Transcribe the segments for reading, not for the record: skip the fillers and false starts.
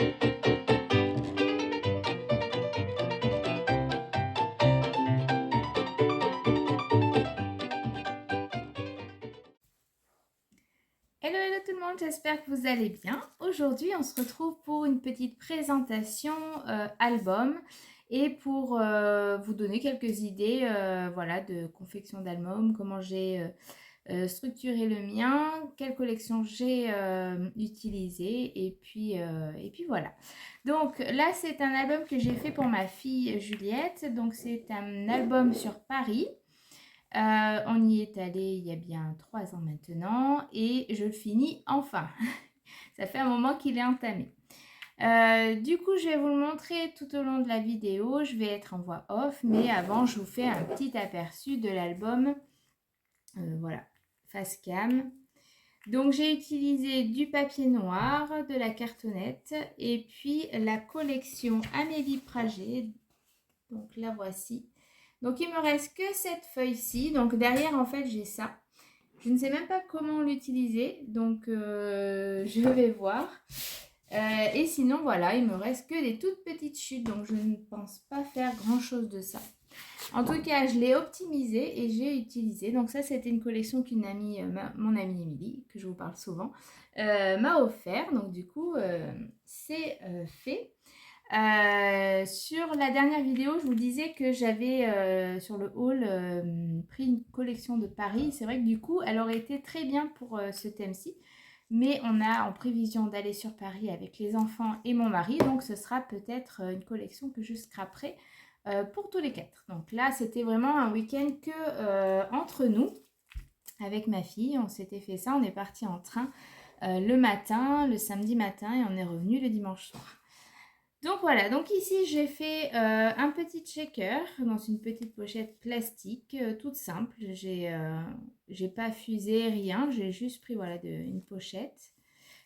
Hello, hello tout le monde, j'espère que vous allez bien. Aujourd'hui, on se retrouve pour une petite présentation album et pour vous donner quelques idées voilà, de confection d'album, comment j'ai structuré le mien, quelle collection j'ai utilisée et puis voilà. Donc là, c'est un album que j'ai fait pour ma fille Juliette. Donc c'est un album sur Paris. On y est allé il y a bien 3 ans maintenant et je le finis enfin. Ça fait un moment qu'il est entamé. Du coup, je vais vous le montrer tout au long de la vidéo. Je vais être en voix off, mais avant, je vous fais un petit aperçu de l'album. Voilà, face cam. Donc, j'ai utilisé du papier noir, de la cartonnette et puis la collection Amélie Prager. Donc, la voici. Donc, il me reste que cette feuille-ci. Donc, derrière, en fait, j'ai ça. Je ne sais même pas comment l'utiliser, donc je vais voir. Et sinon, voilà, il me reste que des toutes petites chutes, donc je ne pense pas faire grand-chose de ça. En tout cas, je l'ai optimisé et j'ai utilisé. Donc ça, c'était une collection qu'une amie, mon amie Émilie, que je vous parle souvent, m'a offert. Donc du coup, c'est fait. Sur la dernière vidéo, je vous disais que j'avais sur le haul pris une collection de Paris. C'est vrai que du coup, elle aurait été très bien pour ce thème-ci. Mais on a en prévision d'aller sur Paris avec les enfants et mon mari. Donc ce sera peut-être une collection que je scraperai pour tous les 4. Donc là, c'était vraiment un week-end que entre nous, avec ma fille. On s'était fait ça, on est parti en train le matin, le samedi matin et on est revenu le dimanche soir. Donc voilà, donc ici j'ai fait un petit shaker dans une petite pochette plastique, toute simple. J'ai pas fusé, rien, j'ai juste pris voilà, une pochette.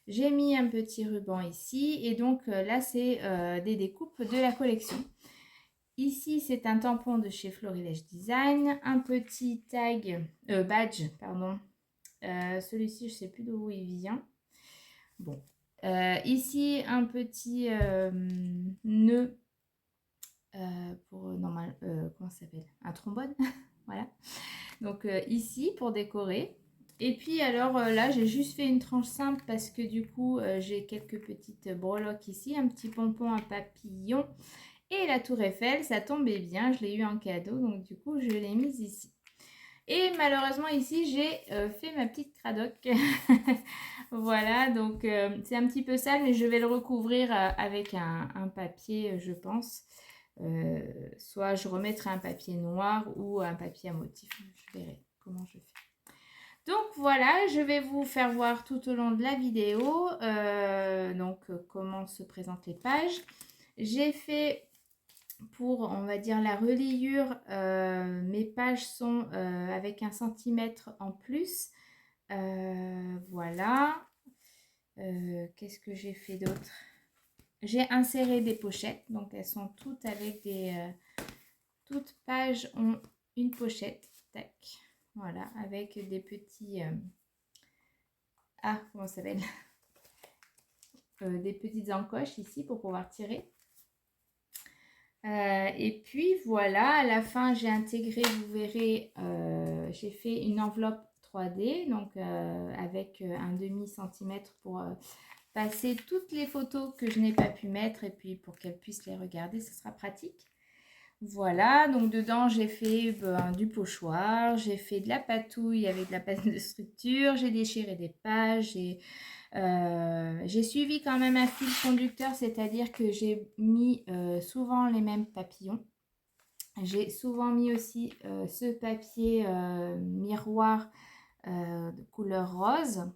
J'ai mis un petit ruban ici et donc là c'est des découpes de la collection. Ici c'est un tampon de chez Florilège Design, un petit badge, pardon. Celui-ci je sais plus d'où il vient. Bon, ici, un petit nœud pour normal, comment ça s'appelle? Un trombone, voilà. Donc ici pour décorer. Et puis alors là, j'ai juste fait une tranche simple parce que du coup, j'ai quelques petites breloques ici, un petit pompon, un papillon et la tour Eiffel. Ça tombait bien, je l'ai eu en cadeau, donc du coup, je l'ai mise ici. Et malheureusement ici j'ai fait ma petite cradoc. Voilà, donc c'est un petit peu sale mais je vais le recouvrir avec un papier je pense. Soit je remettrai un papier noir ou un papier à motif. Je verrai comment je fais. Donc voilà, je vais vous faire voir tout au long de la vidéo comment se présentent les pages. J'ai fait pour, on va dire, la reliure, mes pages sont avec 1 centimètre en plus. Voilà. Qu'est-ce que j'ai fait d'autre? J'ai inséré des pochettes, donc elles sont toutes avec toutes pages ont une pochette. Tac. Voilà, avec des petits... comment ça s'appelle? Des petites encoches ici pour pouvoir tirer. Et puis voilà, à la fin j'ai intégré, vous verrez, j'ai fait une enveloppe 3D, donc avec un demi-centimètre pour passer toutes les photos que je n'ai pas pu mettre et puis pour qu'elles puissent les regarder, ce sera pratique. Voilà, donc dedans j'ai fait du pochoir, j'ai fait de la patouille avec de la pâte de structure, j'ai déchiré des pages, j'ai suivi quand même un fil conducteur, c'est-à-dire que j'ai mis souvent les mêmes papillons. J'ai souvent mis aussi ce papier miroir de couleur rose.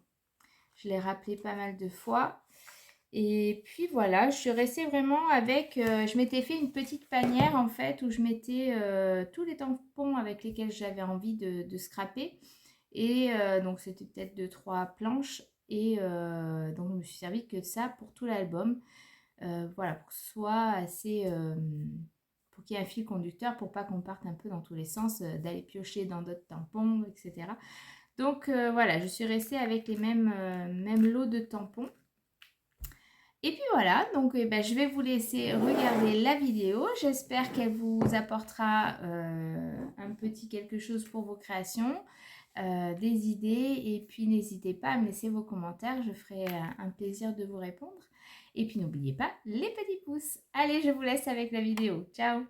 Je l'ai rappelé pas mal de fois. Et puis voilà, je suis restée vraiment avec... je m'étais fait une petite panière en fait où je mettais tous les tampons avec lesquels j'avais envie de scraper. Et donc c'était peut-être 2-3 planches. Et donc je me suis servi que de ça pour tout l'album. Voilà, pour que ce soit assez... pour qu'il y ait un fil conducteur pour pas qu'on parte un peu dans tous les sens, d'aller piocher dans d'autres tampons, etc. Donc voilà, je suis restée avec les mêmes lots de tampons. Et puis voilà, donc ben, je vais vous laisser regarder la vidéo. J'espère qu'elle vous apportera un petit quelque chose pour vos créations, des idées. Et puis n'hésitez pas à me laisser vos commentaires, je ferai un plaisir de vous répondre. Et puis n'oubliez pas les petits pouces. Allez, je vous laisse avec la vidéo. Ciao!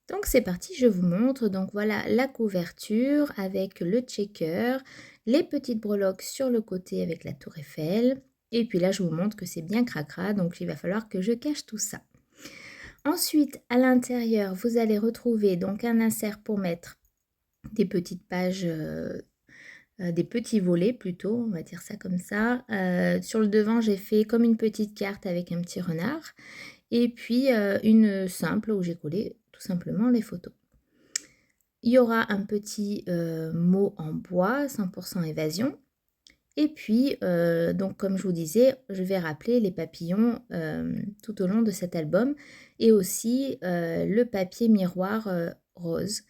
Donc c'est parti, je vous montre. Donc voilà la couverture avec le checker, les petites breloques sur le côté avec la tour Eiffel. Et puis là, je vous montre que c'est bien cracra, donc il va falloir que je cache tout ça. Ensuite, à l'intérieur, vous allez retrouver donc un insert pour mettre des petites pages, des petits volets plutôt, on va dire ça comme ça. Sur le devant, j'ai fait comme une petite carte avec un petit renard. Et puis une simple où j'ai collé tout simplement les photos. Il y aura un petit mot en bois, 100% évasion. Et puis, donc comme je vous disais, je vais rappeler les papillons tout au long de cet album. Et aussi le papier miroir rose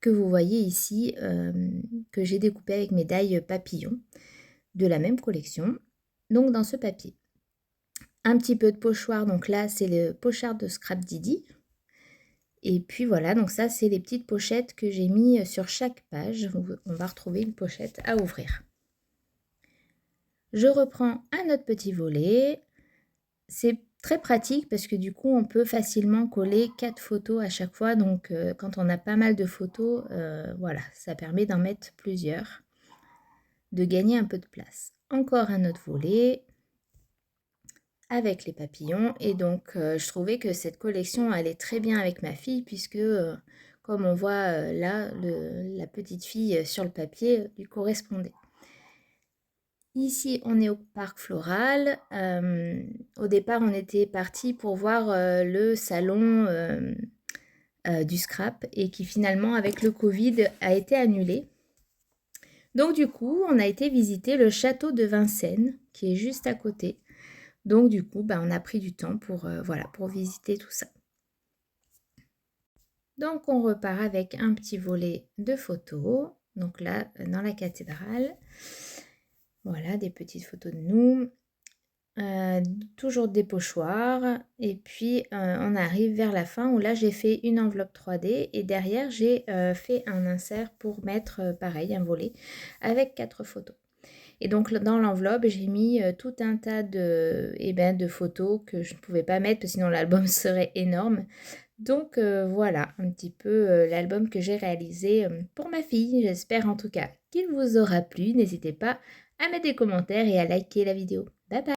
que vous voyez ici, que j'ai découpé avec mes die papillons de la même collection. Donc dans ce papier. Un petit peu de pochoir, donc là c'est le pochard de Scrap Didi. Et puis voilà, donc ça c'est les petites pochettes que j'ai mis sur chaque page. On va retrouver une pochette à ouvrir. Je reprends un autre petit volet. C'est très pratique parce que du coup on peut facilement coller 4 photos à chaque fois. Donc quand on a pas mal de photos, voilà, ça permet d'en mettre plusieurs, de gagner un peu de place. Encore un autre volet avec les papillons. Et donc, je trouvais que cette collection allait très bien avec ma fille puisque, comme on voit là, la petite fille sur le papier lui correspondait. Ici, on est au parc floral. Au départ, on était parti pour voir le salon du scrap et qui finalement, avec le Covid, a été annulé. Donc du coup, on a été visiter le château de Vincennes qui est juste à côté. Donc du coup, on a pris du temps pour, voilà, pour visiter tout ça. Donc on repart avec un petit volet de photos. Donc là, dans la cathédrale. Voilà, des petites photos de nous. Toujours des pochoirs. Et puis on arrive vers la fin où là j'ai fait une enveloppe 3D. Et derrière j'ai fait un insert pour mettre pareil un volet avec 4 photos. Et donc dans l'enveloppe, j'ai mis tout un tas de photos que je ne pouvais pas mettre parce que sinon l'album serait énorme. Donc voilà un petit peu l'album que j'ai réalisé pour ma fille. J'espère en tout cas qu'il vous aura plu. N'hésitez pas à mettre des commentaires et à liker la vidéo. Bye bye!